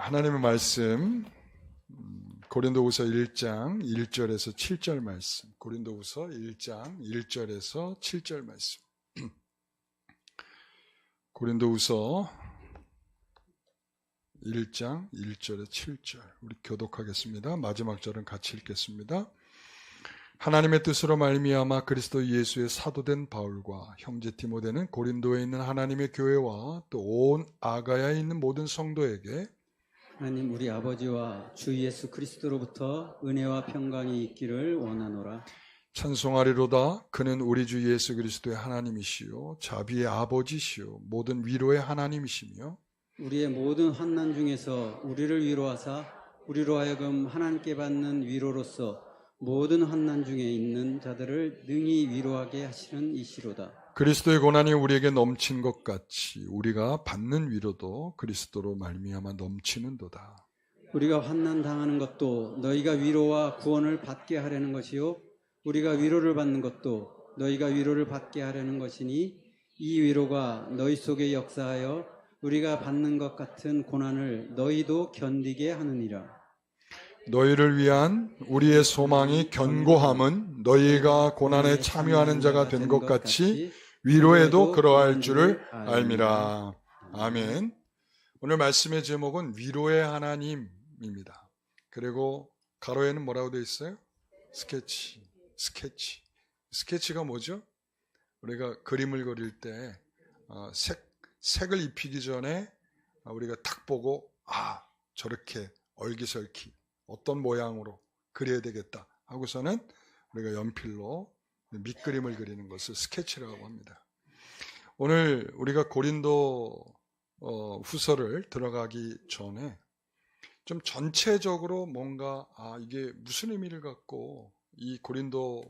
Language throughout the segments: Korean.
하나님의 말씀 고린도후서 1장 1절에서 7절 말씀. 고린도후서 1장 1절에서 7절 말씀. 고린도후서 1장 1절에서 7절. 우리 교독하겠습니다. 마지막 절은 같이 읽겠습니다. 하나님의 뜻으로 말미암아 그리스도 예수의 사도된 바울과 형제 디모데는 고린도에 있는 하나님의 교회와 또 온 아가야에 있는 모든 성도에게 하나님 우리 아버지와 주 예수 그리스도로부터 은혜와 평강이 있기를 원하노라. 찬송하리로다. 그는 우리 주 예수 그리스도의 하나님이시요 자비의 아버지시요 모든 위로의 하나님이시며 우리의 모든 환난 중에서 우리를 위로하사 우리로 하여금 하나님께 받는 위로로서 모든 환난 중에 있는 자들을 능히 위로하게 하시는 이시로다. 그리스도의 고난이 우리에게 넘친 것 같이 우리가 받는 위로도 그리스도로 말미암아 넘치는도다. 우리가 환난 당하는 것도 너희가 위로와 구원을 받게 하려는 것이요 우리가 위로를 받는 것도 너희가 위로를 받게 하려는 것이니 이 위로가 너희 속에 역사하여 우리가 받는 것 같은 고난을 너희도 견디게 하느니라. 너희를 위한 우리의 소망이 견고함은 너희가 고난에 참여하는 자가 된 것 같이 위로에도 그러할 줄을 알미라. 아멘. 오늘 말씀의 제목은 위로의 하나님입니다. 그리고 가로에는 뭐라고 되어 있어요? 스케치가 뭐죠? 우리가 그림을 그릴 때 색을 입히기 전에 우리가 딱 보고 저렇게 얼기설키 어떤 모양으로 그려야 되겠다 하고서는 우리가 연필로 밑그림을 그리는 것을 스케치라고 합니다. 오늘 우리가 고린도 후서를 들어가기 전에 좀 전체적으로 뭔가 이게 무슨 의미를 갖고 이 고린도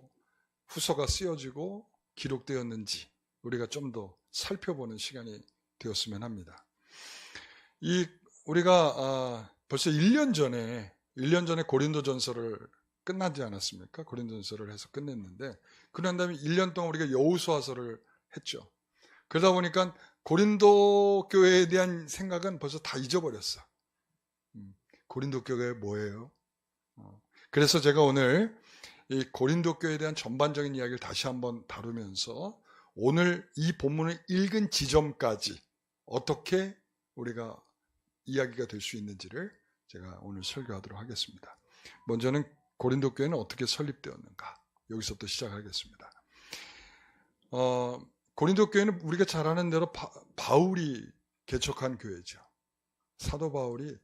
후서가 쓰여지고 기록되었는지 우리가 좀 더 살펴보는 시간이 되었으면 합니다. 우리가 벌써 1년 전에 고린도 전서를 끝나지 않았습니까? 고린도 전서를 해서 끝냈는데 그런 다음에 1년 동안 우리가 여호수아서를 했죠. 그러다 보니까 고린도 교회에 대한 생각은 벌써 다 잊어버렸어. 고린도 교회가 뭐예요? 그래서 제가 오늘 이 고린도 교회에 대한 전반적인 이야기를 다시 한번 다루면서 오늘 이 본문을 읽은 지점까지 어떻게 우리가 이야기가 될 수 있는지를 제가 오늘 설교하도록 하겠습니다. 먼저는 고린도 교회는 어떻게 설립되었는가 여기서부터 시작하겠습니다. 고린도 교회는 우리가 잘 아는 대로 바울이 개척한 교회죠. 사도 바울이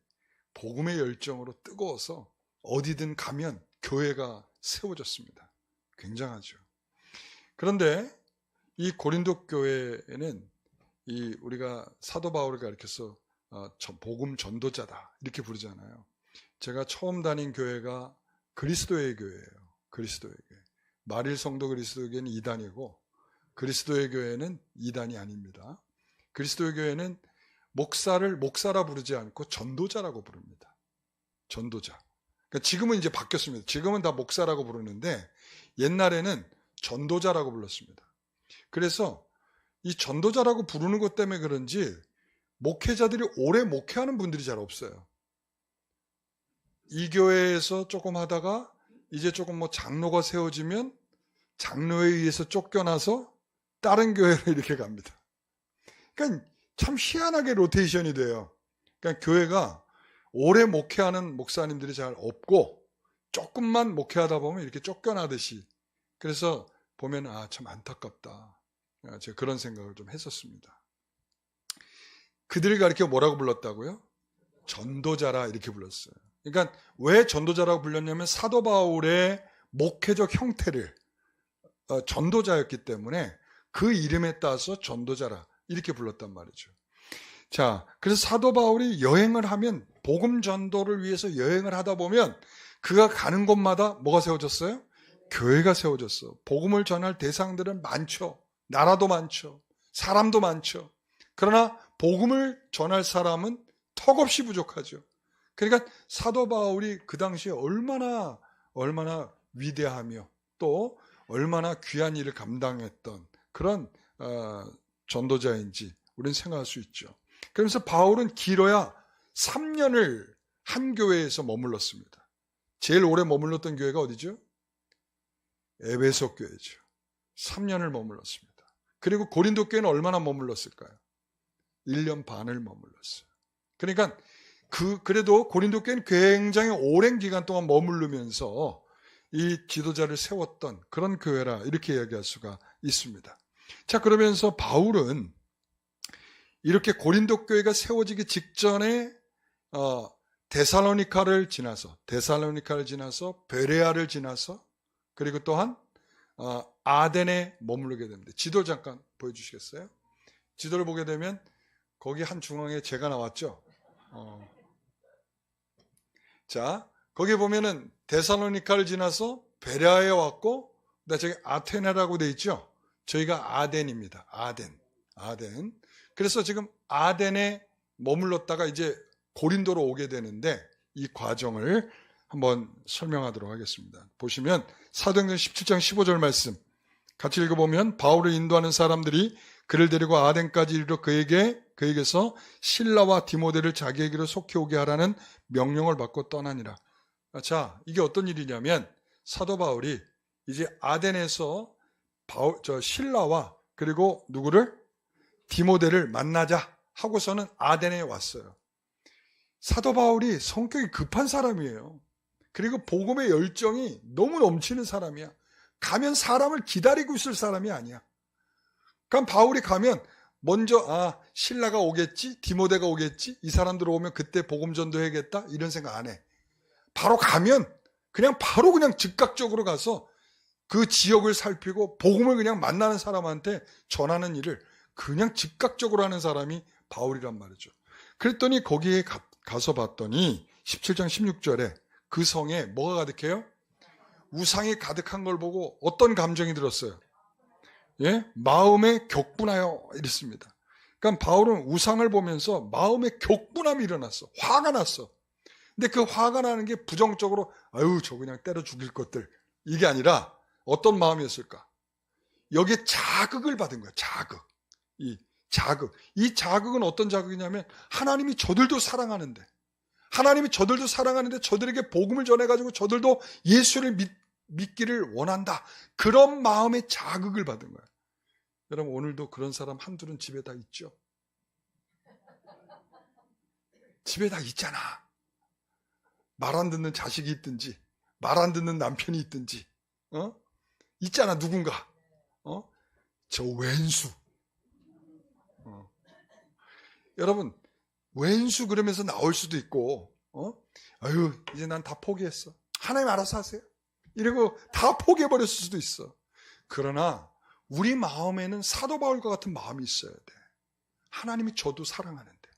복음의 열정으로 뜨거워서 어디든 가면 교회가 세워졌습니다. 굉장하죠. 그런데 이 고린도 교회에는 우리가 사도 바울을 가리켜서 복음 전도자다 이렇게 부르잖아요. 제가 처음 다닌 교회가 그리스도의 교회예요. 그리스도의 교회. 마릴 성도 그리스도의 교회는 2단이고 그리스도의 교회는 2단이 아닙니다. 그리스도의 교회는 목사를 목사라 부르지 않고 전도자라고 부릅니다. 전도자. 그러니까 지금은 이제 바뀌었습니다. 지금은 다 목사라고 부르는데 옛날에는 전도자라고 불렀습니다. 그래서 이 전도자라고 부르는 것 때문에 그런지 목회자들이 오래 목회하는 분들이 잘 없어요. 이 교회에서 조금 하다가 이제 조금 장로가 세워지면 장로에 의해서 쫓겨나서 다른 교회로 이렇게 갑니다. 그러니까 참 희한하게 로테이션이 돼요. 그러니까 교회가 오래 목회하는 목사님들이 잘 없고 조금만 목회하다 보면 이렇게 쫓겨나듯이. 그래서 보면 참 안타깝다. 제가 그런 생각을 좀 했었습니다. 그들을 가리켜 뭐라고 불렀다고요? 전도자라 이렇게 불렀어요. 그러니까 왜 전도자라고 불렸냐면 사도 바울의 목회적 형태를 전도자였기 때문에 그 이름에 따라서 전도자라 이렇게 불렀단 말이죠. 자, 그래서 사도 바울이 여행을 하면 복음 전도를 위해서 여행을 하다 보면 그가 가는 곳마다 뭐가 세워졌어요? 교회가 세워졌어. 복음을 전할 대상들은 많죠. 나라도 많죠. 사람도 많죠. 그러나 복음을 전할 사람은 턱없이 부족하죠. 그러니까 사도 바울이 그 당시에 얼마나 위대하며 또 얼마나 귀한 일을 감당했던 그런 전도자인지 우리는 생각할 수 있죠. 그러면서 바울은 길어야 3년을 한 교회에서 머물렀습니다. 제일 오래 머물렀던 교회가 어디죠? 에베소 교회죠. 3년을 머물렀습니다. 그리고 고린도 교회는 얼마나 머물렀을까요? 1년 반을 머물렀어요. 그러니까 그래도 고린도 교회는 굉장히 오랜 기간 동안 머무르면서 이 지도자를 세웠던 그런 교회라 이렇게 이야기할 수가 있습니다. 자, 그러면서 바울은 이렇게 고린도 교회가 세워지기 직전에 데살로니카를 지나서 베레아를 지나서 그리고 또한 아덴에 머무르게 됩니다. 지도 잠깐 보여주시겠어요? 지도를 보게 되면 거기 한 중앙에 제가 나왔죠. 자, 거기 보면은 데살로니카를 지나서 베레아에 왔고, 저기 아테네라고 돼 있죠. 저희가 아덴입니다. 아덴. 그래서 지금 아덴에 머물렀다가 이제 고린도로 오게 되는데 이 과정을 한번 설명하도록 하겠습니다. 보시면 사도행전 17장 15절 말씀 같이 읽어보면 바울을 인도하는 사람들이 그를 데리고 아덴까지 이르러 그에게서 실라와 디모데를 자기에게로 속히 오게 하라는 명령을 받고 떠나니라. 자, 이게 어떤 일이냐면 사도 바울이 이제 아덴에서 실라와 그리고 누구를? 디모데를 만나자 하고서는 아덴에 왔어요. 사도 바울이 성격이 급한 사람이에요. 그리고 복음의 열정이 너무 넘치는 사람이야. 가면 사람을 기다리고 있을 사람이 아니야. 그럼 바울이 가면 먼저 실라가 오겠지, 디모데가 오겠지, 이 사람들 오면 그때 복음 전도해야겠다 이런 생각 안 해. 바로 가면 그냥 즉각적으로 가서 그 지역을 살피고 복음을 그냥 만나는 사람한테 전하는 일을 그냥 즉각적으로 하는 사람이 바울이란 말이죠. 그랬더니 거기에 가서 봤더니 17장 16절에 그 성에 뭐가 가득해요? 우상이 가득한 걸 보고 어떤 감정이 들었어요? 예? 마음에 격분하여 이랬습니다. 그러니까 바울은 우상을 보면서 마음에 격분함이 일어났어. 화가 났어. 근데 그 화가 나는 게 부정적으로 저 그냥 때려 죽일 것들 이게 아니라 어떤 마음이었을까? 여기에 자극을 받은 거야. 이 자극은 어떤 자극이냐면 하나님이 저들도 사랑하는데 저들에게 복음을 전해가지고 저들도 예수를 믿기를 원한다. 그런 마음의 자극을 받은 거야. 여러분 오늘도 그런 사람 한둘은 집에 다 있죠. 집에 다 있잖아. 말 안 듣는 자식이 있든지 말 안 듣는 남편이 있든지 있잖아 누군가. 저 왼수. 여러분 왼수 그러면서 나올 수도 있고 이제 난 다 포기했어. 하나님 알아서 하세요. 이러고 다 포기해버렸을 수도 있어. 그러나 우리 마음에는 사도 바울과 같은 마음이 있어야 돼. 하나님이 저도 사랑하는데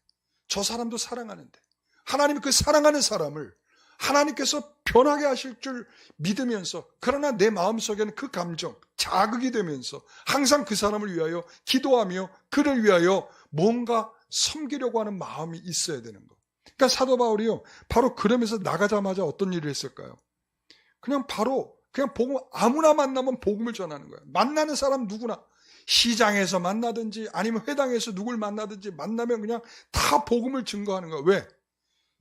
저 사람도 사랑하는데 하나님이 그 사랑하는 사람을 하나님께서 변하게 하실 줄 믿으면서 그러나 내 마음속에는 그 감정 자극이 되면서 항상 그 사람을 위하여 기도하며 그를 위하여 뭔가 섬기려고 하는 마음이 있어야 되는 거. 그러니까 사도 바울이요 바로 그러면서 나가자마자 어떤 일을 했을까요? 그냥 복음 아무나 만나면 복음을 전하는 거예요. 만나는 사람 누구나 시장에서 만나든지 아니면 회당에서 누굴 만나든지 만나면 그냥 다 복음을 증거하는 거예요. 왜?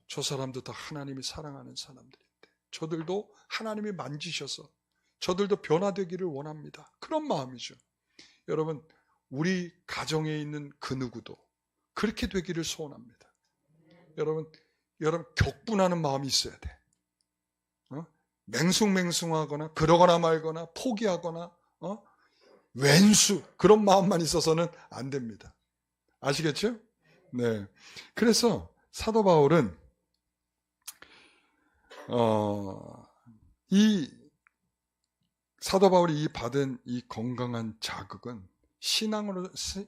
저 사람도 다 하나님이 사랑하는 사람들인데 저들도 하나님이 만지셔서 저들도 변화되기를 원합니다. 그런 마음이죠. 여러분 우리 가정에 있는 그 누구도 그렇게 되기를 소원합니다. 여러분 격분하는 마음이 있어야 돼. 맹숭맹숭하거나 그러거나 말거나 포기하거나 왼수 그런 마음만 있어서는 안 됩니다. 아시겠죠? 네. 그래서 사도 바울은 사도 바울이 받은 이 건강한 자극은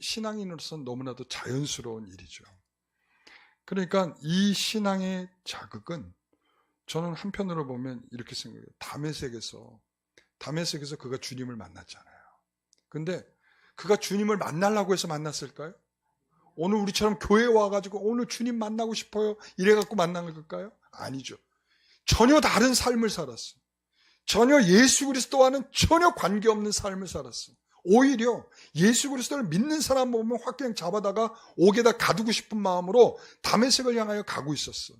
신앙인으로서 너무나도 자연스러운 일이죠. 그러니까 이 신앙의 자극은 저는 한편으로 보면 이렇게 생각해요. 다메섹에서 그가 주님을 만났잖아요. 근데 그가 주님을 만나려고 해서 만났을까요? 오늘 우리처럼 교회에 와가지고 오늘 주님 만나고 싶어요 이래갖고 만난 걸까요? 아니죠. 전혀 다른 삶을 살았어. 전혀 예수 그리스도와는 전혀 관계없는 삶을 살았어. 오히려 예수 그리스도를 믿는 사람 보면 확 그냥 잡아다가 옥에다 가두고 싶은 마음으로 다메섹을 향하여 가고 있었어.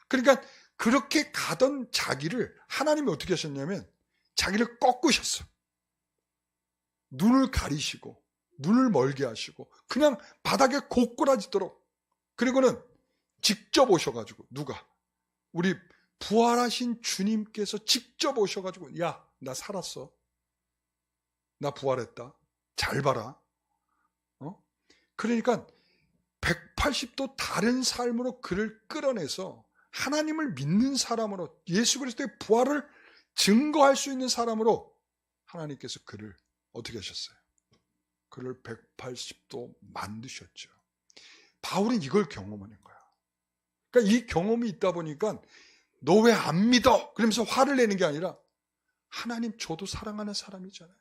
그러니까 그렇게 가던 자기를 하나님이 어떻게 하셨냐면 자기를 꺾으셨어. 눈을 가리시고 눈을 멀게 하시고 그냥 바닥에 고꾸라지도록, 그리고는 직접 오셔가지고, 누가? 우리 부활하신 주님께서 직접 오셔가지고, 야, 나 살았어. 나 부활했다. 잘 봐라. 그러니까 180도 다른 삶으로 그를 끌어내서 하나님을 믿는 사람으로, 예수 그리스도의 부활을 증거할 수 있는 사람으로 하나님께서 그를 어떻게 하셨어요? 그를 180도 만드셨죠. 바울은 이걸 경험하는 거야. 그러니까 이 경험이 있다 보니까 너 왜 안 믿어? 그러면서 화를 내는 게 아니라, 하나님 저도 사랑하는 사람이잖아요.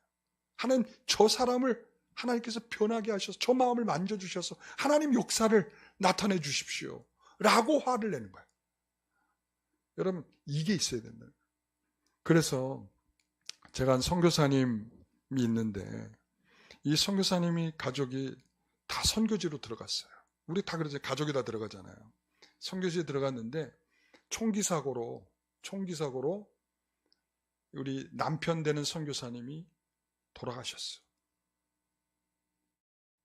하나님 저 사람을 하나님께서 변하게 하셔서 저 마음을 만져주셔서 하나님 역사를 나타내 주십시오 라고 화를 내는 거예요. 여러분, 이게 있어야 된다. 그래서 제가 한 선교사님이 있는데, 이 선교사님이 가족이 다 선교지로 들어갔어요. 우리 다 그러죠. 가족이 다 들어가잖아요. 선교지에 들어갔는데 총기 사고로 우리 남편 되는 선교사님이 돌아가셨어요.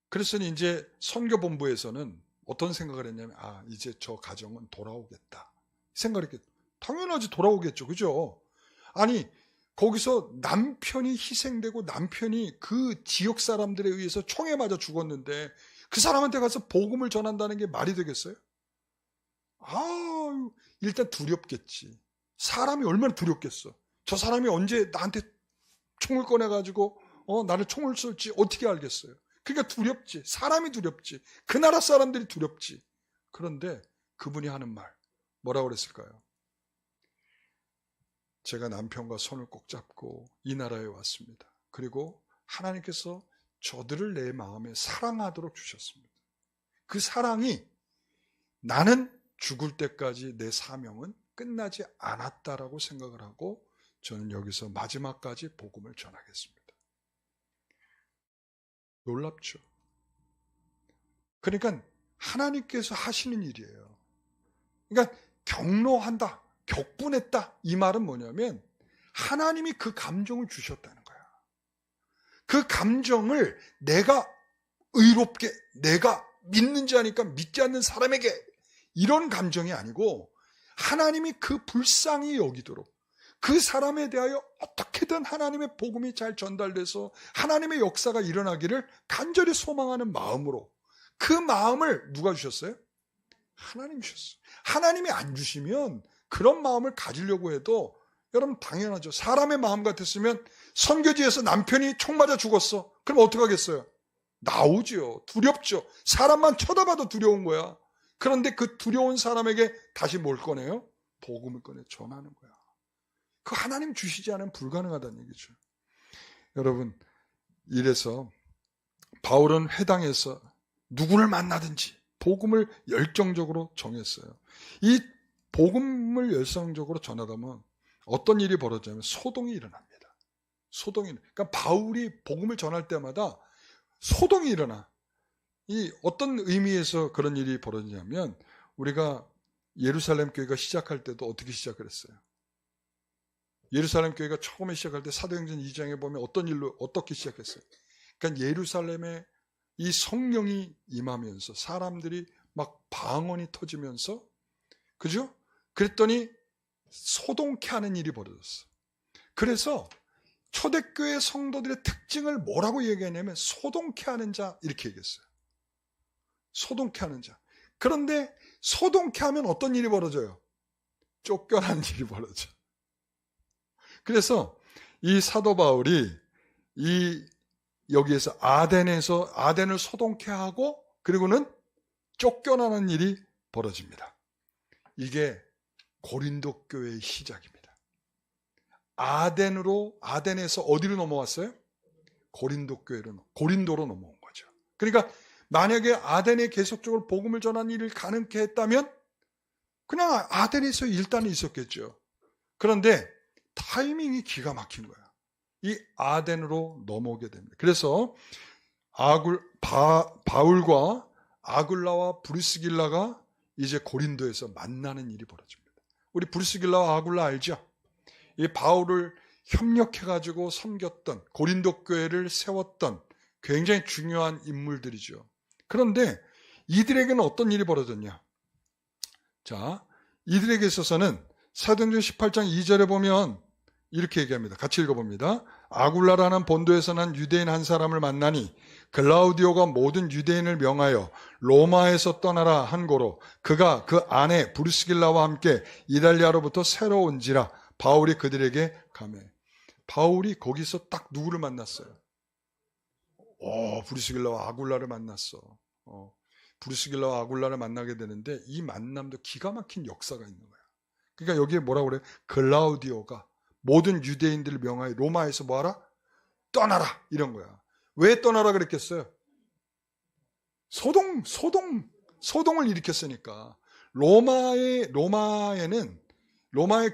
그래서 이제 선교본부에서는 어떤 생각을 했냐면, 이제 저 가정은 돌아오겠다 생각을 했겠죠. 당연하지, 돌아오겠죠. 그죠? 아니, 거기서 남편이 희생되고 남편이 그 지역 사람들에 의해서 총에 맞아 죽었는데 그 사람한테 가서 복음을 전한다는 게 말이 되겠어요? 일단 두렵겠지. 사람이 얼마나 두렵겠어. 저 사람이 언제 나한테 총을 꺼내가지고 나를 총을 쏠지 어떻게 알겠어요? 그러니까 두렵지. 사람이 두렵지. 그 나라 사람들이 두렵지. 그런데 그분이 하는 말 뭐라고 그랬을까요? 제가 남편과 손을 꼭 잡고 이 나라에 왔습니다. 그리고 하나님께서 저들을 내 마음에 사랑하도록 주셨습니다. 그 사랑이 나는 죽을 때까지 내 사명은 끝나지 않았다라고 생각을 하고 저는 여기서 마지막까지 복음을 전하겠습니다. 놀랍죠? 그러니까 하나님께서 하시는 일이에요. 그러니까 경로한다, 격분했다, 이 말은 뭐냐면 하나님이 그 감정을 주셨다는 거야. 그 감정을 내가 의롭게, 내가 믿는지 아니까 믿지 않는 사람에게, 이런 감정이 아니고 하나님이 그 불쌍히 여기도록 그 사람에 대하여 어떻게든 하나님의 복음이 잘 전달돼서 하나님의 역사가 일어나기를 간절히 소망하는 마음으로, 그 마음을 누가 주셨어요? 하나님이 주셨어요. 하나님이 안 주시면 그런 마음을 가지려고 해도, 여러분 당연하죠. 사람의 마음 같았으면 선교지에서 남편이 총 맞아 죽었어. 그럼 어떡하겠어요? 나오죠. 두렵죠. 사람만 쳐다봐도 두려운 거야. 그런데 그 두려운 사람에게 다시 뭘 꺼내요? 복음을 꺼내 전하는 거야. 그 하나님 주시지 않으면 불가능하다는 얘기죠. 여러분, 이래서 바울은 회당에서 누구를 만나든지 복음을 열정적으로 정했어요. 이 복음을 열성적으로 전하다 보면 어떤 일이 벌어지냐면 소동이 일어납니다. 그러니까 바울이 복음을 전할 때마다 소동이 일어나. 이 어떤 의미에서 그런 일이 벌어지냐면, 우리가 예루살렘 교회가 시작할 때도 어떻게 시작을 했어요? 예루살렘 교회가 처음에 시작할 때 사도행전 2장에 보면 어떤 일로 어떻게 시작했어요? 그러니까 예루살렘에 이 성령이 임하면서 사람들이 막 방언이 터지면서, 그죠? 그랬더니 소동케 하는 일이 벌어졌어. 그래서 초대교회 성도들의 특징을 뭐라고 얘기하냐면 소동케 하는 자, 이렇게 얘기했어요. 소동케 하는 자. 그런데 소동케 하면 어떤 일이 벌어져요? 쫓겨난 일이 벌어져. 그래서 이 사도 바울이 여기에서 아덴을 소동케 하고 그리고는 쫓겨나는 일이 벌어집니다. 이게 고린도 교회의 시작입니다. 아덴에서 어디로 넘어왔어요? 고린도로 넘어온 거죠. 그러니까 만약에 아덴에 계속적으로 복음을 전하는 일을 가능케 했다면 그냥 아덴에서 일단은 있었겠죠. 그런데 타이밍이 기가 막힌 거야. 이 아덴으로 넘어오게 됩니다. 그래서 바울과 아굴라와 브리스길라가 이제 고린도에서 만나는 일이 벌어집니다. 우리 브리스길라와 아굴라 알죠? 이 바울을 협력해가지고 섬겼던, 고린도 교회를 세웠던 굉장히 중요한 인물들이죠. 그런데 이들에게는 어떤 일이 벌어졌냐? 자, 이들에게 있어서는 사도행전 18장 2절에 보면 이렇게 얘기합니다. 같이 읽어봅니다. 아굴라라는 본도에서 난 유대인 한 사람을 만나니 글라우디오가 모든 유대인을 명하여 로마에서 떠나라 한 고로 그가 그 아내 브리스길라와 함께 이달리아로부터 새로 온지라 바울이 그들에게 가매. 바울이 거기서 딱 누구를 만났어요? 브리스길라와 아굴라를 만났어. 브리스길라와 아굴라를 만나게 되는데 이 만남도 기가 막힌 역사가 있는 거야. 그러니까 여기에 뭐라고 그래? 글라우디오가 모든 유대인들을 명하여 로마에서 뭐하라? 떠나라 이런 거야. 왜 떠나라 그랬겠어요? 소동을 일으켰으니까. 로마의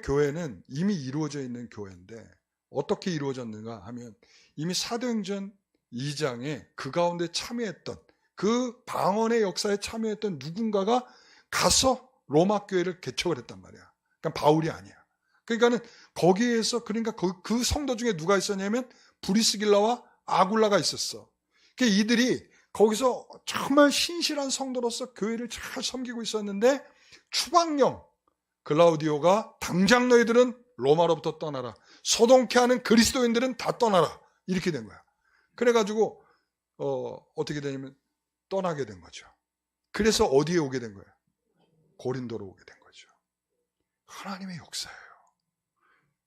교회는 이미 이루어져 있는 교회인데 어떻게 이루어졌는가 하면 이미 사도행전 2장에 그 가운데 참여했던 그 방언의 역사에 참여했던 누군가가 가서 로마 교회를 개척을 했단 말이야. 그러니까 바울이 아니야. 그러니까는 거기에서 그러니까 그 성도 중에 누가 있었냐면 브리스길라와 아굴라가 있었어. 그러니까 이들이 거기서 정말 신실한 성도로서 교회를 잘 섬기고 있었는데 추방령 글라우디오가 당장 너희들은 로마로부터 떠나라. 소동케 하는 그리스도인들은 다 떠나라. 이렇게 된 거야. 그래가지고 어떻게 되냐면 떠나게 된 거죠. 그래서 어디에 오게 된 거예요? 고린도로 오게 된 거죠. 하나님의 역사예요.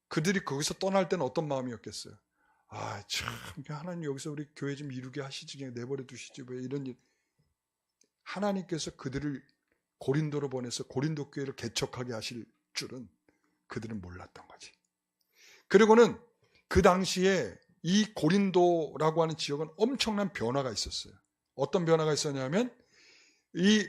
그들이 거기서 떠날 때는 어떤 마음이었겠어요? 참 하나님 여기서 우리 교회 좀 이루게 하시지 그냥 내버려 두시지 왜 이런 일. 하나님께서 그들을 고린도로 보내서 고린도 교회를 개척하게 하실 줄은 그들은 몰랐던 거지. 그리고는 그 당시에 이 고린도라고 하는 지역은 엄청난 변화가 있었어요. 어떤 변화가 있었냐면 이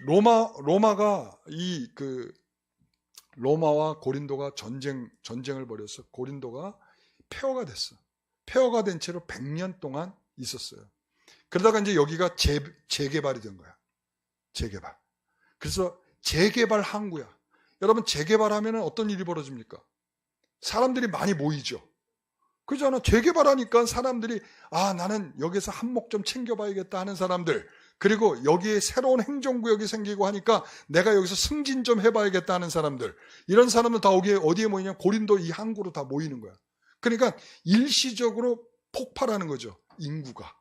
로마와 고린도가 전쟁을 벌여서 고린도가 폐허가 됐어. 폐허가 된 채로 100년 동안 있었어요. 그러다가 이제 여기가 재개발이 된 거야. 재개발. 그래서 재개발 항구야. 여러분 재개발하면 어떤 일이 벌어집니까? 사람들이 많이 모이죠. 그렇잖아. 재개발하니까 사람들이 나는 여기서 한몫 좀 챙겨봐야겠다 하는 사람들, 그리고 여기에 새로운 행정구역이 생기고 하니까 내가 여기서 승진 좀 해봐야겠다 하는 사람들, 이런 사람들 다 어디에 모이냐면 고린도 이 항구로 다 모이는 거야. 그러니까 일시적으로 폭발하는 거죠. 인구가.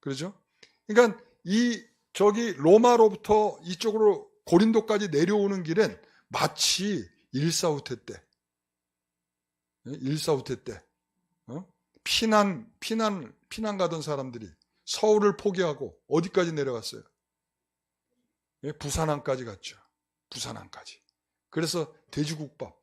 그렇죠? 그러니까 로마로부터 이쪽으로 고린도까지 내려오는 길은 마치 일사후퇴 때 피난 가던 사람들이 서울을 포기하고 어디까지 내려갔어요? 부산항까지 갔죠. 부산항까지. 그래서 돼지국밥.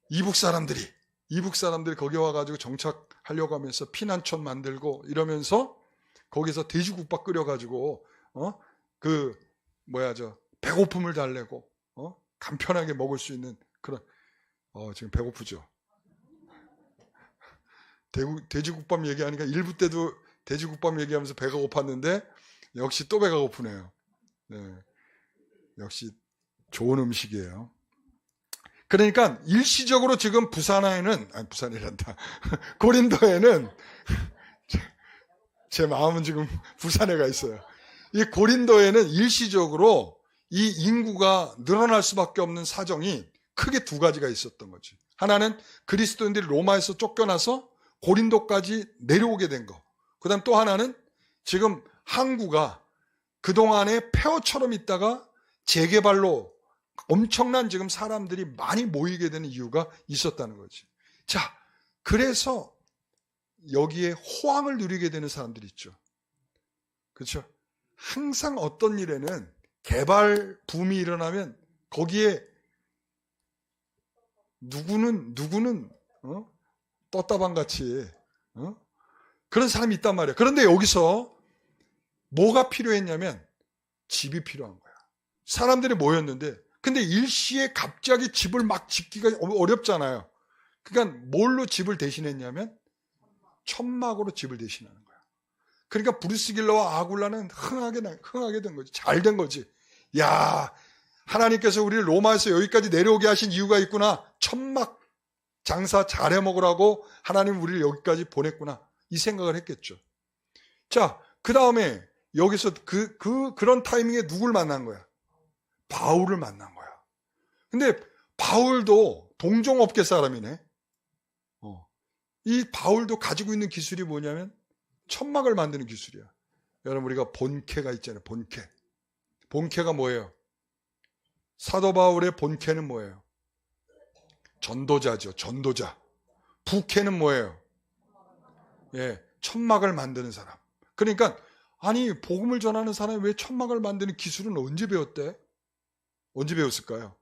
이북 사람들이 거기 와가지고 정착하려고 하면서 피난촌 만들고 이러면서 거기서 돼지국밥 끓여가지고 배고픔을 달래고 간편하게 먹을 수 있는 그런. 지금 배고프죠? 돼지국밥 얘기하니까 1부 때도 돼지국밥 얘기하면서 배가 고팠는데 역시 또 배가 고프네요. 역시 좋은 음식이에요. 그러니까 일시적으로 지금 부산이란다. 고린도에는 제 마음은 지금 부산에 가 있어요. 이 고린도에는 일시적으로 이 인구가 늘어날 수밖에 없는 사정이 크게 두 가지가 있었던 거지. 하나는 그리스도인들이 로마에서 쫓겨나서 고린도까지 내려오게 된 거. 그 다음 또 하나는 지금 항구가 그동안에 폐허처럼 있다가 재개발로 엄청난 지금 사람들이 많이 모이게 되는 이유가 있었다는 거지. 자, 그래서 여기에 호황을 누리게 되는 사람들이 있죠. 그렇죠? 항상 어떤 일에는 개발 붐이 일어나면 거기에 누구는 떴다방같이 그런 사람이 있단 말이야. 그런데 여기서 뭐가 필요했냐면 집이 필요한 거야. 사람들이 모였는데 근데 일시에 갑자기 집을 막 짓기가 어렵잖아요. 그러니까 뭘로 집을 대신했냐면 천막으로 집을 대신하는 거야. 그러니까 브리스길라와 아굴라는 흥하게 된 거지. 잘 된 거지. 야, 하나님께서 우리를 로마에서 여기까지 내려오게 하신 이유가 있구나. 천막 장사 잘해 먹으라고 하나님 우리를 여기까지 보냈구나. 이 생각을 했겠죠. 자, 그 다음에 여기서 그런 타이밍에 누굴 만난 거야? 바울을 만난 거야. 근데 바울도 동종업계 사람이네. 이 바울도 가지고 있는 기술이 뭐냐면 천막을 만드는 기술이야. 여러분, 우리가 본캐가 있잖아요. 본캐. 본캐가 뭐예요? 사도 바울의 본캐는 뭐예요? 전도자죠. 전도자. 부캐는 뭐예요? 예, 천막을 만드는 사람. 그러니까 아니, 복음을 전하는 사람이 왜 천막을 만드는 기술은 언제 배웠대? 언제 배웠을까요?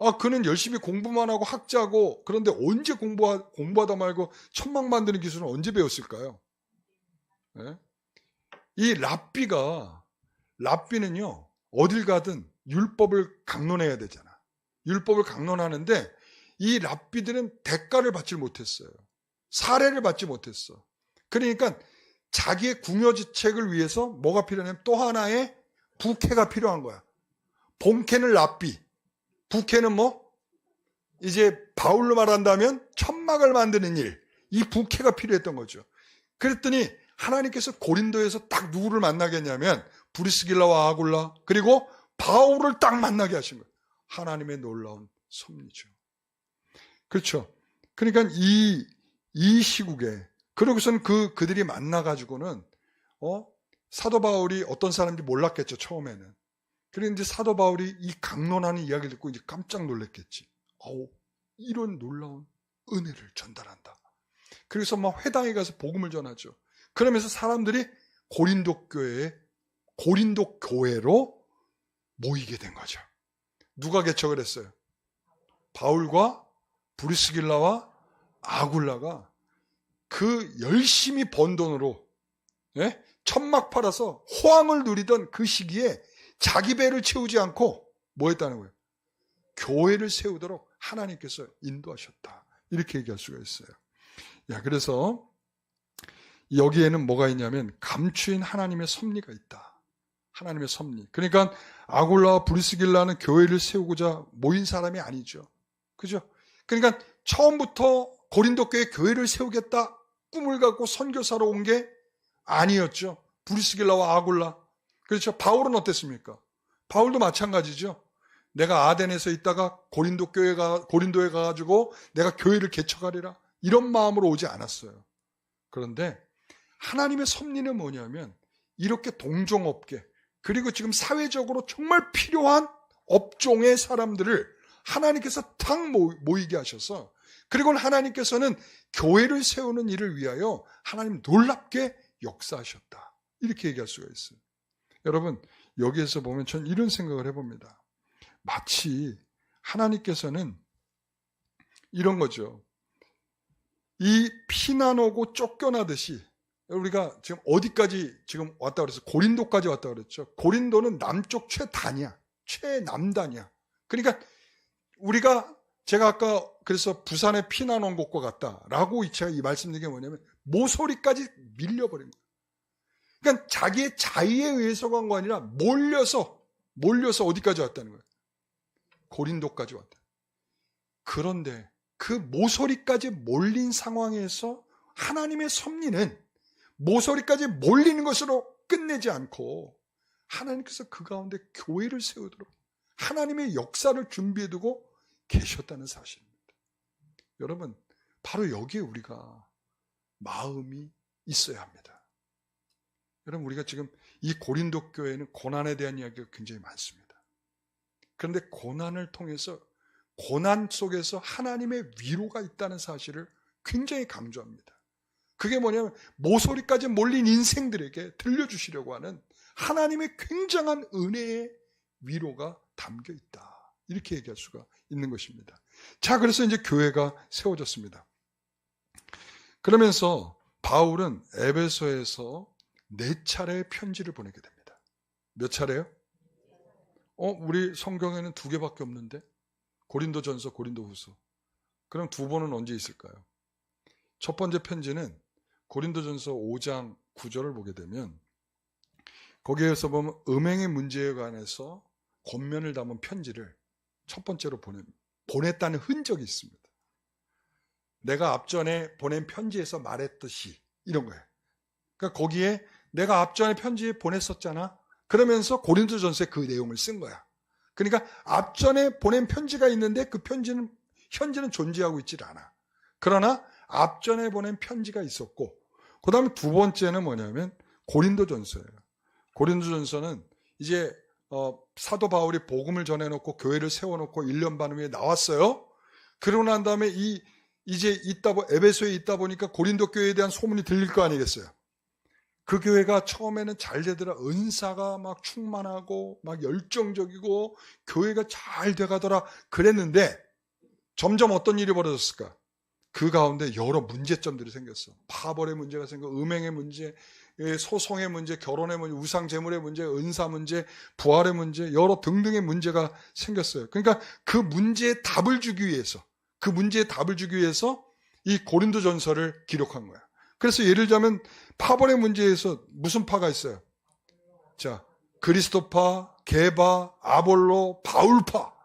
아, 그는 열심히 공부만 하고 학자고, 그런데 언제 공부하다 말고 천막 만드는 기술은 언제 배웠을까요? 예? 이 랍비는요, 어딜 가든 율법을 강론해야 되잖아. 율법을 강론하는데 이 랍비들은 대가를 받지 못했어요. 사례를 받지 못했어. 그러니까 자기의 궁여지책을 위해서 뭐가 필요하냐면 또 하나의 부캐가 필요한 거야. 본캐는 랍비, 부캐는 뭐? 이제 바울로 말한다면 천막을 만드는 일, 이 부캐가 필요했던 거죠. 그랬더니 하나님께서 고린도에서 딱 누구를 만나게 했냐면 브리스길라와 아굴라, 그리고 바울을 딱 만나게 하신 거예요. 하나님의 놀라운 섭리죠. 그렇죠. 그러니까 이 시국에, 그러고선 그들이 만나가지고는 사도 바울이 어떤 사람인지 몰랐겠죠, 처음에는. 그런데 사도 바울이 이 강론하는 이야기를 듣고 이제 깜짝 놀랐겠지. 이런 놀라운 은혜를 전달한다. 그래서 막 회당에 가서 복음을 전하죠. 그러면서 사람들이 고린도 교회로 모이게 된 거죠. 누가 개척을 했어요? 바울과 브리스길라와 아굴라가 그 열심히 번 돈으로 천막 팔아서 호황을 누리던 그 시기에 자기 배를 채우지 않고 뭐 했다는 거예요? 교회를 세우도록 하나님께서 인도하셨다. 이렇게 얘기할 수가 있어요. 그래서 여기에는 뭐가 있냐면 감추인 하나님의 섭리가 있다. 하나님의 섭리. 그러니까 아굴라와 브리스길라는 교회를 세우고자 모인 사람이 아니죠. 그죠? 그러니까 처음부터 고린도 교회를 세우겠다 꿈을 갖고 선교사로 온 게 아니었죠. 브리스길라와 아굴라. 그렇죠. 바울은 어땠습니까? 바울도 마찬가지죠. 내가 아덴에서 있다가 고린도에 가가지고 내가 교회를 개척하리라. 이런 마음으로 오지 않았어요. 그런데 하나님의 섭리는 뭐냐면 이렇게 동종업계, 그리고 지금 사회적으로 정말 필요한 업종의 사람들을 하나님께서 탁 모이게 하셔서, 그리고 하나님께서는 교회를 세우는 일을 위하여 하나님 놀랍게 역사하셨다. 이렇게 얘기할 수가 있어요. 여러분, 여기에서 보면 전 이런 생각을 해봅니다. 마치 하나님께서는 이런 거죠. 이 피난 오고 쫓겨나듯이, 우리가 지금 어디까지 지금 왔다 그랬어요? 고린도까지 왔다 그랬죠. 고린도는 남쪽 최단이야. 최남단이야. 그러니까 제가 아까 그래서 부산에 피난 온 곳과 같다라고 제가 이 말씀드린 게 뭐냐면 모서리까지 밀려버린 거예요. 그러니까 자기의 자의에 의해서 간 거 아니라 몰려서 어디까지 왔다는 거예요? 고린도까지 왔다. 그런데 그 모서리까지 몰린 상황에서 하나님의 섭리는 모서리까지 몰리는 것으로 끝내지 않고 하나님께서 그 가운데 교회를 세우도록 하나님의 역사를 준비해두고 계셨다는 사실입니다. 여러분, 바로 여기에 우리가 마음이 있어야 합니다. 여러분, 우리가 지금 이 고린도 교회는 고난에 대한 이야기가 굉장히 많습니다. 그런데 고난을 통해서, 고난 속에서 하나님의 위로가 있다는 사실을 굉장히 강조합니다. 그게 뭐냐면 모서리까지 몰린 인생들에게 들려주시려고 하는 하나님의 굉장한 은혜의 위로가 담겨 있다. 이렇게 얘기할 수가 있는 것입니다. 자, 그래서 이제 교회가 세워졌습니다. 그러면서 바울은 에베소에서 4차례의 편지를 보내게 됩니다. 몇 차례요? 우리 성경에는 2개밖에 없는데? 고린도전서, 고린도후서. 그럼 두 번은 언제 있을까요? 첫 번째 편지는 고린도전서 5장 9절을 보게 되면 거기에서 보면 음행의 문제에 관해서 권면을 담은 편지를 첫 번째로 보냈다는 흔적이 있습니다. 내가 앞전에 보낸 편지에서 말했듯이 이런 거예요. 그러니까 거기에 내가 앞전에 편지에 보냈었잖아. 그러면서 고린도전서에 그 내용을 쓴 거야. 그러니까 앞전에 보낸 편지가 있는데 그 편지는 현재는 존재하고 있질 않아. 그러나 앞전에 보낸 편지가 있었고, 그 다음에 두 번째는 뭐냐면 고린도전서예요. 고린도전서는 이제 사도 바울이 복음을 전해놓고 교회를 세워놓고 1년 반 후에 나왔어요. 그러고 난 다음에 이제 에베소에 있다 보니까 고린도 교회에 대한 소문이 들릴 거 아니겠어요. 그 교회가 처음에는 잘 되더라. 은사가 막 충만하고 막 열정적이고 교회가 잘 돼가더라 그랬는데 점점 어떤 일이 벌어졌을까? 그 가운데 여러 문제점들이 생겼어. 파벌의 문제가 생겨, 음행의 문제, 소송의 문제, 결혼의 문제, 우상 제물의 문제, 은사 문제, 부활의 문제, 여러 등등의 문제가 생겼어요. 그러니까 그 문제에 답을 주기 위해서 이 고린도전서를 기록한 거야. 그래서 예를 들자면 파벌의 문제에서 무슨 파가 있어요? 자, 그리스도파, 게바, 아볼로, 바울파.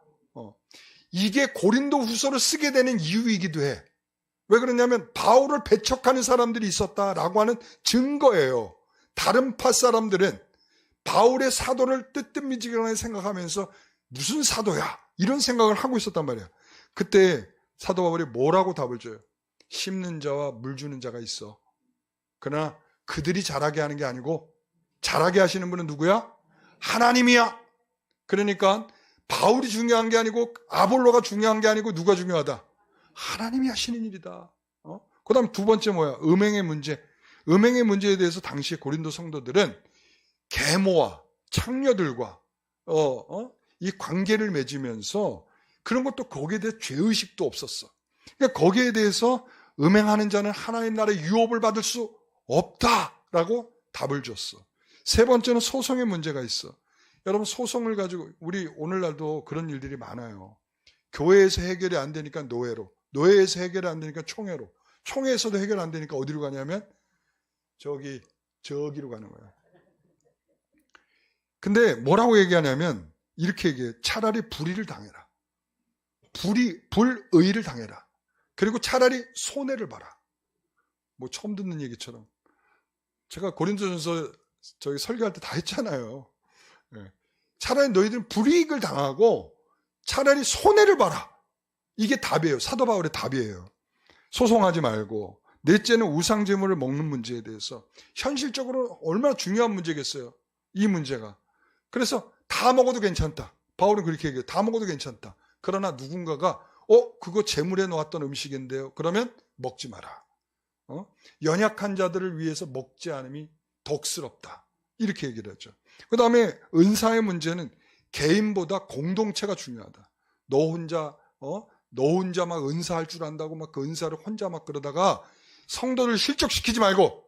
이게 고린도 후서를 쓰게 되는 이유이기도 해. 왜 그러냐면 바울을 배척하는 사람들이 있었다라고 하는 증거예요. 다른 파 사람들은 바울의 사도를 뜨뜻미지근하게 생각하면서 무슨 사도야? 이런 생각을 하고 있었단 말이야. 그때 사도 바울이 뭐라고 답을 줘요? 심는 자와 물 주는 자가 있어. 그러나 그들이 자라게 하는 게 아니고 자라게 하시는 분은 누구야? 하나님이야. 그러니까 바울이 중요한 게 아니고 아볼로가 중요한 게 아니고 누가 중요하다? 하나님이 하시는 일이다. 그 다음 두 번째 뭐야? 음행의 문제. 음행의 문제에 대해서 당시 고린도 성도들은 계모와 창녀들과 이 관계를 맺으면서 그런 것도 거기에 대해 죄의식도 없었어. 그러니까 거기에 대해서 음행하는 자는 하나님 나라의 유업을 받을 수 없다라고 답을 줬어. 세 번째는 소송의 문제가 있어. 여러분 소송을 가지고 우리 오늘날도 그런 일들이 많아요. 교회에서 해결이 안 되니까 노예로, 노예에서 해결이 안 되니까 총회로, 총회에서도 해결 안 되니까 어디로 가냐면 저기로 가는 거야. 근데 뭐라고 얘기하냐면 이렇게 얘기해. 차라리 불의를 당해라. 불의를 당해라. 그리고 차라리 손해를 봐라. 뭐 처음 듣는 얘기처럼. 제가 고린도전서 설교할 때 다 했잖아요. 차라리 너희들은 불이익을 당하고 차라리 손해를 봐라. 이게 답이에요. 사도 바울의 답이에요. 소송하지 말고. 넷째는 우상제물을 먹는 문제에 대해서 현실적으로 얼마나 중요한 문제겠어요. 이 문제가. 그래서 다 먹어도 괜찮다. 바울은 그렇게 얘기해요. 다 먹어도 괜찮다. 그러나 누군가가 그거 제물에 놓았던 음식인데요. 그러면 먹지 마라. 연약한 자들을 위해서 먹지 않음이 덕스럽다. 이렇게 얘기를 하죠. 그 다음에 은사의 문제는 개인보다 공동체가 중요하다. 너 혼자 막 은사할 줄 안다고 막 그 은사를 혼자 막 그러다가 성도를 실족시키지 말고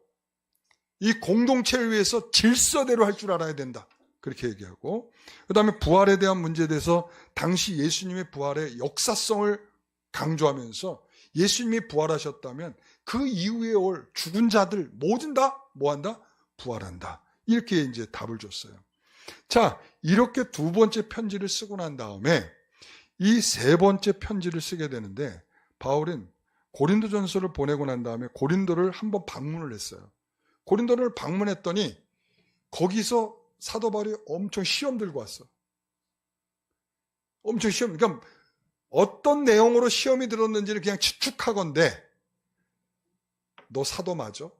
이 공동체를 위해서 질서대로 할 줄 알아야 된다. 그렇게 얘기하고, 그 다음에 부활에 대한 문제에 대해서 당시 예수님의 부활의 역사성을 강조하면서 예수님이 부활하셨다면 그 이후에 올 죽은 자들 모든 다 뭐한다? 부활한다. 이렇게 이제 답을 줬어요. 자, 이렇게 두 번째 편지를 쓰고 난 다음에 이 세 번째 편지를 쓰게 되는데 바울은 고린도전서를 보내고 난 다음에 고린도를 한번 방문을 했어요. 고린도를 방문했더니 거기서 사도 바울이 엄청 시험 들고 왔어. 엄청 시험. 그러니까 어떤 내용으로 시험이 들었는지를 그냥 추측하건대 너 사도 맞아?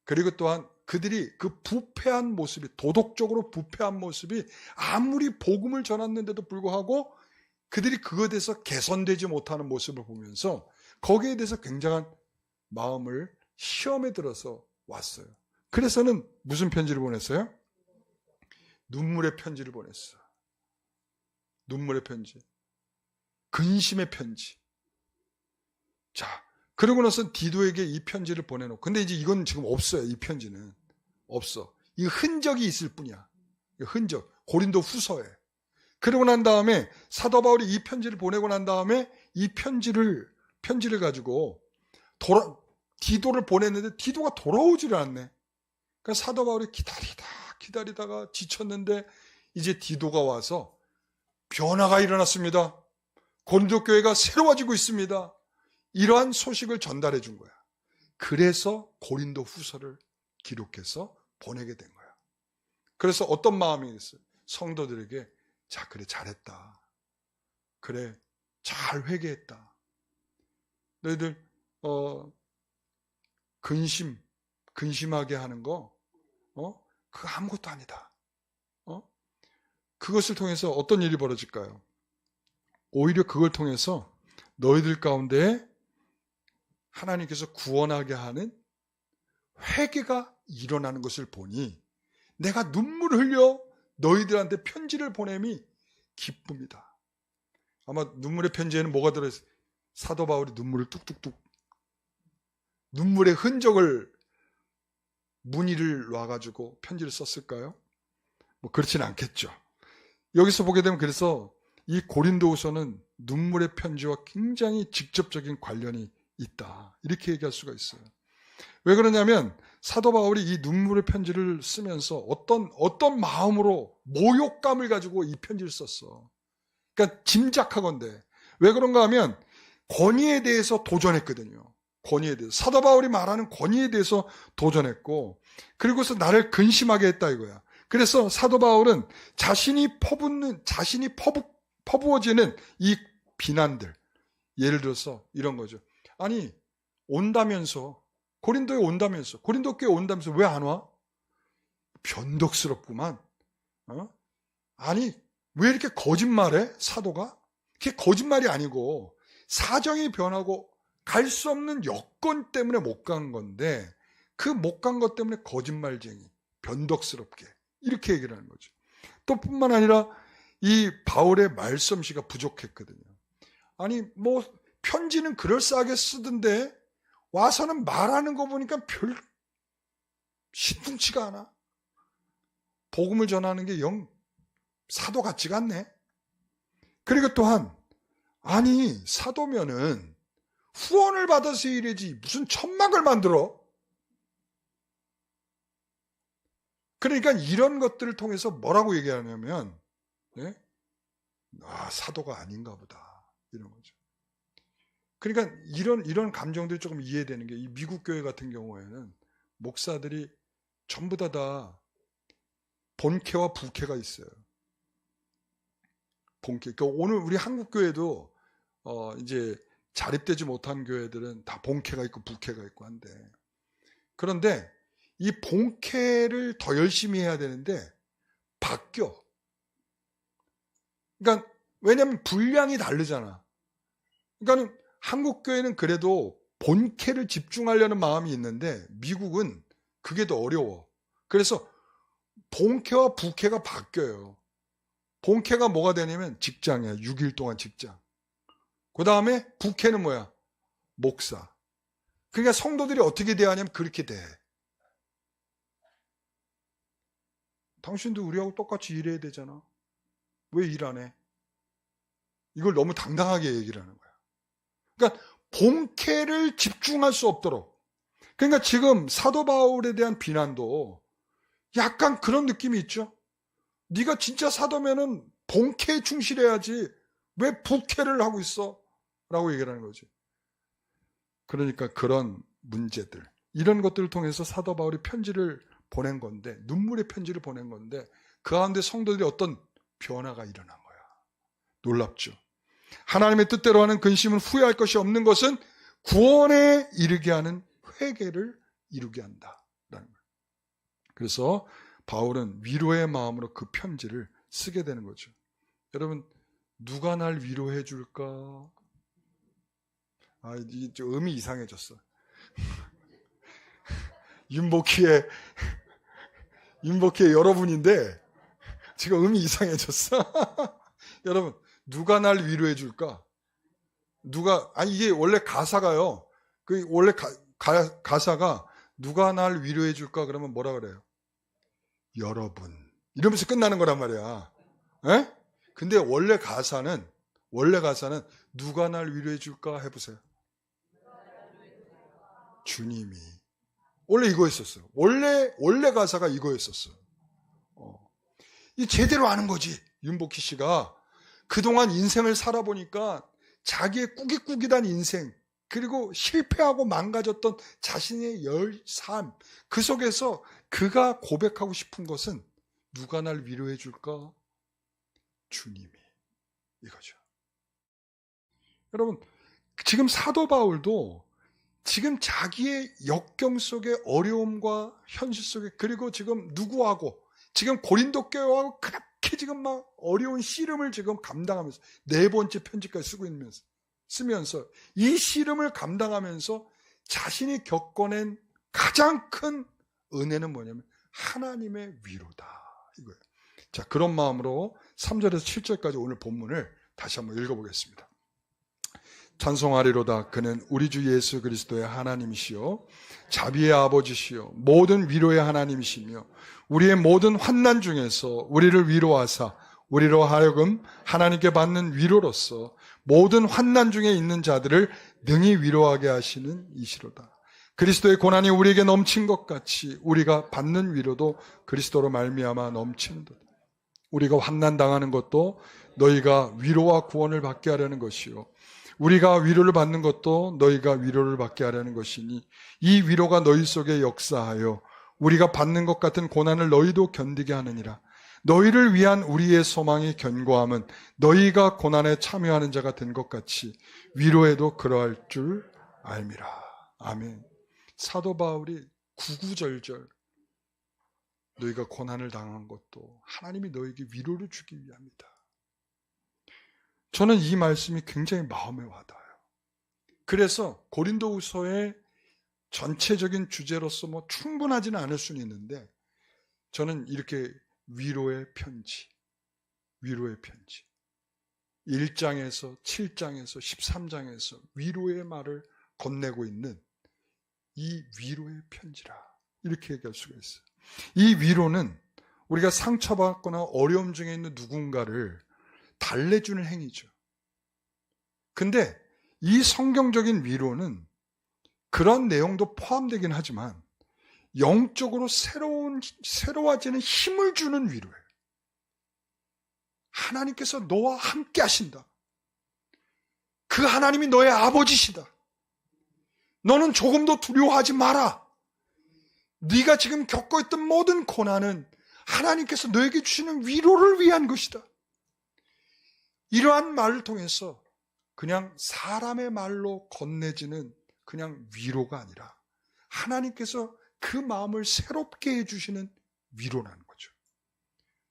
그리고 또한 그들이 그 부패한 모습이, 도덕적으로 부패한 모습이 아무리 복음을 전했는데도 불구하고 그들이 그것에 대해서 개선되지 못하는 모습을 보면서 거기에 대해서 굉장한 마음을 시험에 들어서 왔어요. 그래서는 무슨 편지를 보냈어요? 눈물의 편지를 보냈어. 눈물의 편지. 근심의 편지. 자, 그러고 나서 디도에게 이 편지를 보내놓고, 근데 이제 이건 지금 없어요. 이 편지는 없어. 이 흔적이 있을 뿐이야. 흔적. 고린도 후서에. 그러고 난 다음에 사도 바울이 이 편지를 보내고 난 다음에 이 편지를 가지고 디도를 보냈는데 디도가 돌아오질 않네. 그러니까 사도 바울이 기다리다가 지쳤는데 이제 디도가 와서 변화가 일어났습니다. 고린도 교회가 새로워지고 있습니다. 이러한 소식을 전달해 준 거야. 그래서 고린도 후서를 기록해서 보내게 된 거야. 그래서 어떤 마음이 있어요? 성도들에게 자, 그래, 잘했다. 그래, 잘 회개했다. 너희들 근심하게 하는 거 그거 아무것도 아니다. 그것을 통해서 어떤 일이 벌어질까요? 오히려 그걸 통해서 너희들 가운데 하나님께서 구원하게 하는 회개가 일어나는 것을 보니 내가 눈물을 흘려 너희들한테 편지를 보냄이 기쁩니다. 아마 눈물의 편지에는 뭐가 들어있어요? 사도 바울이 눈물을 뚝뚝뚝, 눈물의 흔적을 무늬를 놔가지고 편지를 썼을까요? 뭐 그렇지는 않겠죠. 여기서 보게 되면 그래서 이 고린도후서는 눈물의 편지와 굉장히 직접적인 관련이 있다. 이렇게 얘기할 수가 있어요. 왜 그러냐면 사도 바울이 이 눈물의 편지를 쓰면서 어떤 마음으로 모욕감을 가지고 이 편지를 썼어. 그러니까 짐작하건대. 왜 그런가 하면 권위에 대해서 도전했거든요. 권위에 대해서. 사도 바울이 말하는 권위에 대해서 도전했고, 그리고서 나를 근심하게 했다 이거야. 그래서 사도 바울은 자신이 퍼부어지는 이 비난들, 예를 들어서 이런 거죠. 아니, 온다면서, 고린도에 온다면서, 고린도 교회 온다면서 왜 안 와? 변덕스럽구만. 아니, 왜 이렇게 거짓말해? 사도가? 그게 거짓말이 아니고 사정이 변하고 갈 수 없는 여건 때문에 못 간 건데, 그 못 간 것 때문에 거짓말쟁이, 변덕스럽게 이렇게 얘기를 하는 거죠. 또 뿐만 아니라 이 바울의 말솜씨가 부족했거든요. 아니 뭐 편지는 그럴싸하게 쓰던데 와서는 말하는 거 보니까 별 신통치가 않아. 복음을 전하는 게 영 사도 같지가 않네. 그리고 또한 아니 사도면은 후원을 받아서 이래지 무슨 천막을 만들어. 그러니까 이런 것들을 통해서 뭐라고 얘기하냐면 사도가 아닌가 보다 이런 거죠. 그러니까 이런 감정들이 조금 이해되는 게 이 미국 교회 같은 경우에는 목사들이 전부 다 본캐와 부캐가 있어요. 본캐. 그러니까 오늘 우리 한국 교회도 이제 자립되지 못한 교회들은 다 본캐가 있고 부캐가 있고 한데, 그런데 이 본캐를 더 열심히 해야 되는데 바뀌어. 그러니까 왜냐하면 분량이 다르잖아. 그러니까 한국 교회는 그래도 본캐를 집중하려는 마음이 있는데 미국은 그게 더 어려워. 그래서 본캐와 부캐가 바뀌어요. 본캐가 뭐가 되냐면 직장이야. 6일 동안 직장. 그 다음에 부캐는 뭐야? 목사. 그러니까 성도들이 어떻게 대하냐면 그렇게 돼. 당신도 우리하고 똑같이 일해야 되잖아. 왜 일 안 해? 이걸 너무 당당하게 얘기를 하는 거야. 그러니까 본캐를 집중할 수 없도록. 그러니까 지금 사도 바울에 대한 비난도 약간 그런 느낌이 있죠. 네가 진짜 사도면은 본캐에 충실해야지 왜 부캐를 하고 있어? 라고 얘기를 하는 거지. 그러니까 그런 문제들, 이런 것들을 통해서 사도 바울이 편지를 보낸 건데, 눈물의 편지를 보낸 건데 그 가운데 성도들이 어떤 변화가 일어난 거야. 놀랍죠. 하나님의 뜻대로 하는 근심은 후회할 것이 없는 것은 구원에 이르게 하는 회개를 이루게 한다라는 거예요. 그래서 바울은 위로의 마음으로 그 편지를 쓰게 되는 거죠. 여러분, 누가 날 위로해 줄까? 이게 좀 음이 이상해졌어. 윤복희의 여러분인데 지금 음이 이상해졌어. 여러분, 누가 날 위로해 줄까? 이게 원래 가사가요. 원래 가사가 누가 날 위로해 줄까? 그러면 뭐라 그래요? 여러분. 이러면서 끝나는 거란 말이야. 에? 근데 원래 가사는 원래 가사는 누가 날 위로해 줄까 해보세요. 주님이. 원래 이거였었어요. 원래 가사가 이거였었어요. 이 제대로 아는 거지. 윤복희 씨가 그동안 인생을 살아보니까 자기의 꾸깃꾸깃한 인생, 그리고 실패하고 망가졌던 자신의 삶, 그 속에서 그가 고백하고 싶은 것은 누가 날 위로해 줄까? 주님이. 이거죠. 여러분, 지금 사도 바울도 지금 자기의 역경 속의 어려움과 현실 속에, 그리고 지금 누구하고, 지금 고린도 교회하고 그렇게 지금 막 어려운 씨름을 지금 감당하면서 4번째 편지까지 쓰면서 이 씨름을 감당하면서 자신이 겪어낸 가장 큰 은혜는 뭐냐면 하나님의 위로다. 이거예요. 자, 그런 마음으로 3절에서 7절까지 오늘 본문을 다시 한번 읽어보겠습니다. 찬송하리로다. 그는 우리 주 예수 그리스도의 하나님이시요 자비의 아버지시요 모든 위로의 하나님이시며 우리의 모든 환난 중에서 우리를 위로하사 우리로 하여금 하나님께 받는 위로로서 모든 환난 중에 있는 자들을 능히 위로하게 하시는 이시로다. 그리스도의 고난이 우리에게 넘친 것 같이 우리가 받는 위로도 그리스도로 말미암아 넘치는도다. 우리가 환난 당하는 것도 너희가 위로와 구원을 받게 하려는 것이요 우리가 위로를 받는 것도 너희가 위로를 받게 하려는 것이니 이 위로가 너희 속에 역사하여 우리가 받는 것 같은 고난을 너희도 견디게 하느니라. 너희를 위한 우리의 소망의 견고함은 너희가 고난에 참여하는 자가 된 것 같이 위로에도 그러할 줄 알미라. 아멘. 사도 바울이 구구절절 너희가 고난을 당한 것도 하나님이 너에게 위로를 주기 위함이다. 저는 이 말씀이 굉장히 마음에 와닿아요. 그래서 고린도후서의 전체적인 주제로서 충분하지는 않을 수는 있는데 저는 이렇게 위로의 편지 1장에서 7장에서 13장에서 위로의 말을 건네고 있는 이 위로의 편지라 이렇게 얘기할 수가 있어요. 이 위로는 우리가 상처받거나 어려움 중에 있는 누군가를 달래주는 행위죠. 근데 이 성경적인 위로는 그런 내용도 포함되긴 하지만 영적으로 새로워지는 힘을 주는 위로예요. 하나님께서 너와 함께 하신다. 그 하나님이 너의 아버지시다. 너는 조금도 두려워하지 마라. 네가 지금 겪고 있던 모든 고난은 하나님께서 너에게 주시는 위로를 위한 것이다. 이러한 말을 통해서 그냥 사람의 말로 건네지는 그냥 위로가 아니라 하나님께서 그 마음을 새롭게 해주시는 위로라는 거죠.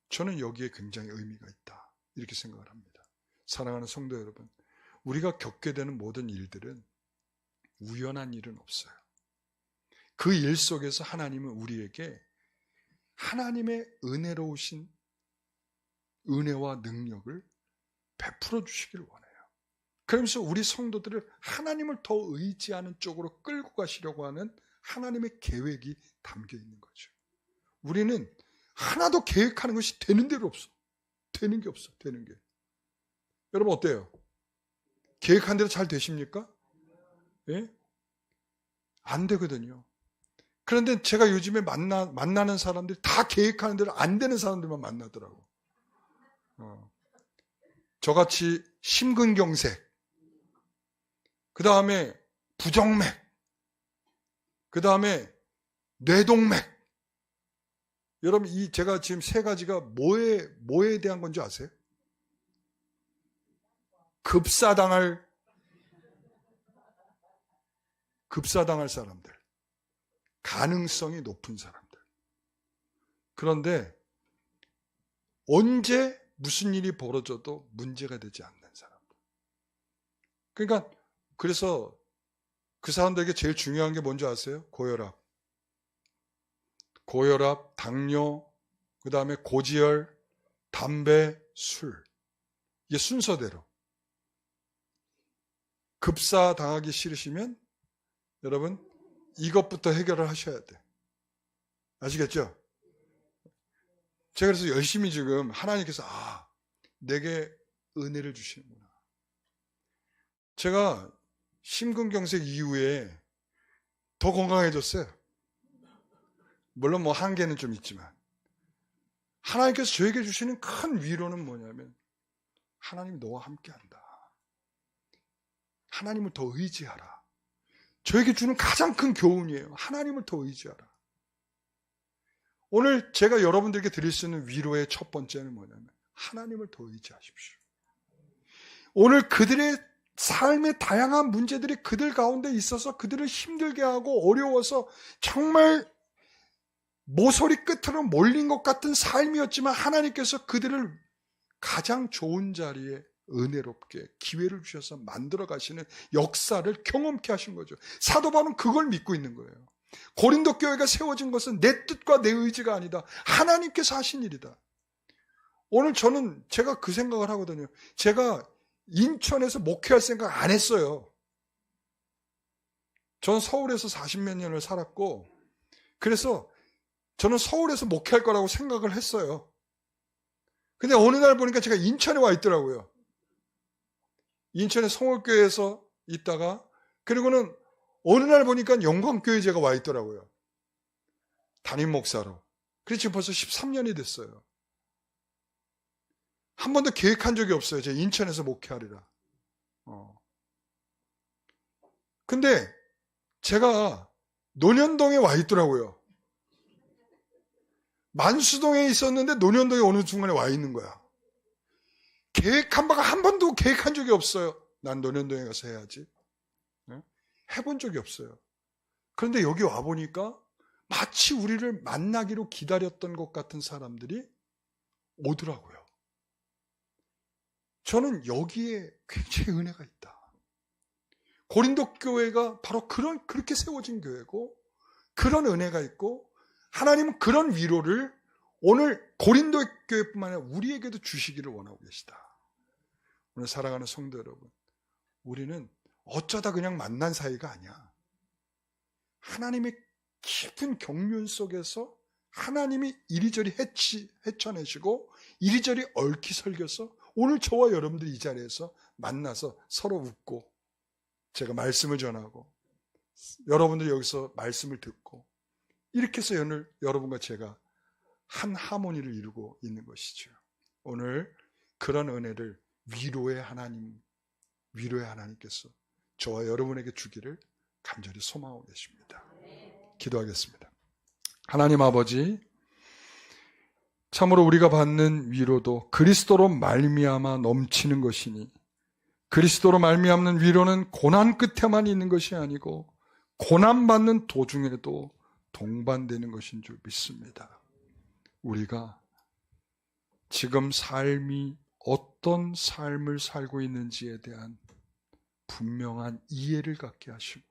저는 여기에 굉장히 의미가 있다 이렇게 생각을 합니다. 사랑하는 성도 여러분, 우리가 겪게 되는 모든 일들은 우연한 일은 없어요. 그 일 속에서 하나님은 우리에게 하나님의 은혜로우신 은혜와 능력을 베풀어 주시길 원해요. 그러면서 우리 성도들을 하나님을 더 의지하는 쪽으로 끌고 가시려고 하는 하나님의 계획이 담겨 있는 거죠. 우리는 하나도 계획하는 것이 되는 대로 없어. 되는 게 없어. 되는 게. 여러분 어때요? 계획한 대로 잘 되십니까? 예? 안 되거든요. 그런데 제가 요즘에 만나는 사람들이 다 계획하는 대로 안 되는 사람들만 만나더라고. 저같이 심근경색, 그 다음에 부정맥, 그 다음에 뇌동맥. 여러분 제가 지금 3가지가 뭐에 대한 건지 아세요? 급사당할 사람들. 가능성이 높은 사람들. 그런데 언제 무슨 일이 벌어져도 문제가 되지 않는 사람들. 그러니까 그래서 그 사람들에게 제일 중요한 게 뭔지 아세요? 고혈압, 당뇨, 그 다음에 고지혈, 담배, 술. 이게 순서대로. 급사당하기 싫으시면 여러분 이것부터 해결을 하셔야 돼. 아시겠죠? 제가 그래서 열심히 지금 하나님께서 내게 은혜를 주시는구나. 제가 심근경색 이후에 더 건강해졌어요. 물론 뭐 한계는 좀 있지만 하나님께서 저에게 주시는 큰 위로는 뭐냐면 하나님이 너와 함께한다. 하나님을 더 의지하라. 저에게 주는 가장 큰 교훈이에요. 하나님을 더 의지하라. 오늘 제가 여러분들에게 드릴 수 있는 위로의 첫 번째는 뭐냐면 하나님을 더 의지하십시오. 오늘 그들의 삶의 다양한 문제들이 그들 가운데 있어서 그들을 힘들게 하고 어려워서 정말 모서리 끝으로 몰린 것 같은 삶이었지만 하나님께서 그들을 가장 좋은 자리에 은혜롭게 기회를 주셔서 만들어 가시는 역사를 경험케 하신 거죠. 사도 바울은 그걸 믿고 있는 거예요. 고린도 교회가 세워진 것은 내 뜻과 내 의지가 아니다. 하나님께서 하신 일이다. 오늘 제가 그 생각을 하거든요. 제가 인천에서 목회할 생각 안 했어요. 전 서울에서 40몇 년을 살았고 그래서 저는 서울에서 목회할 거라고 생각을 했어요. 근데 어느 날 보니까 제가 인천에 와 있더라고요. 인천의 성월교회에서 있다가 그리고는 어느 날 보니까 영광교회 제가 와 있더라고요. 담임 목사로. 그래서 지금 벌써 13년이 됐어요. 한 번도 계획한 적이 없어요. 제가 인천에서 목회하리라. 근데 제가 논현동에 와 있더라고요. 만수동에 있었는데 논현동에 어느 중간에 와 있는 거야. 계획한 바가 한 번도 계획한 적이 없어요. 난 논현동에 가서 해야지. 해본 적이 없어요. 그런데 여기 와보니까 마치 우리를 만나기로 기다렸던 것 같은 사람들이 오더라고요. 저는 여기에 굉장히 은혜가 있다. 고린도 교회가 바로 그렇게 세워진 교회고 그런 은혜가 있고 하나님은 그런 위로를 오늘 고린도 교회뿐만 아니라 우리에게도 주시기를 원하고 계시다. 오늘 사랑하는 성도 여러분, 우리는 어쩌다 그냥 만난 사이가 아니야. 하나님의 깊은 경륜 속에서 하나님이 이리저리 헤쳐내시고 이리저리 얽히설겨서 오늘 저와 여러분들이 이 자리에서 만나서 서로 웃고 제가 말씀을 전하고 여러분들이 여기서 말씀을 듣고 이렇게 해서 오늘 여러분과 제가 한 하모니를 이루고 있는 것이죠. 오늘 그런 은혜를 위로의 하나님께서 저와 여러분에게 주기를 간절히 소망하고 계십니다. 기도하겠습니다. 하나님 아버지, 참으로 우리가 받는 위로도 그리스도로 말미암아 넘치는 것이니 그리스도로 말미암는 위로는 고난 끝에만 있는 것이 아니고 고난받는 도중에도 동반되는 것인 줄 믿습니다. 우리가 지금 삶이 어떤 삶을 살고 있는지에 대한 분명한 이해를 갖게 하시고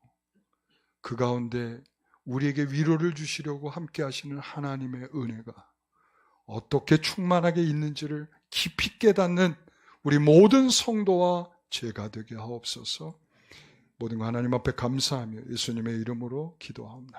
그 가운데 우리에게 위로를 주시려고 함께 하시는 하나님의 은혜가 어떻게 충만하게 있는지를 깊이 깨닫는 우리 모든 성도와 제가 되게 하옵소서. 모든 거 하나님 앞에 감사하며 예수님의 이름으로 기도하옵나이다.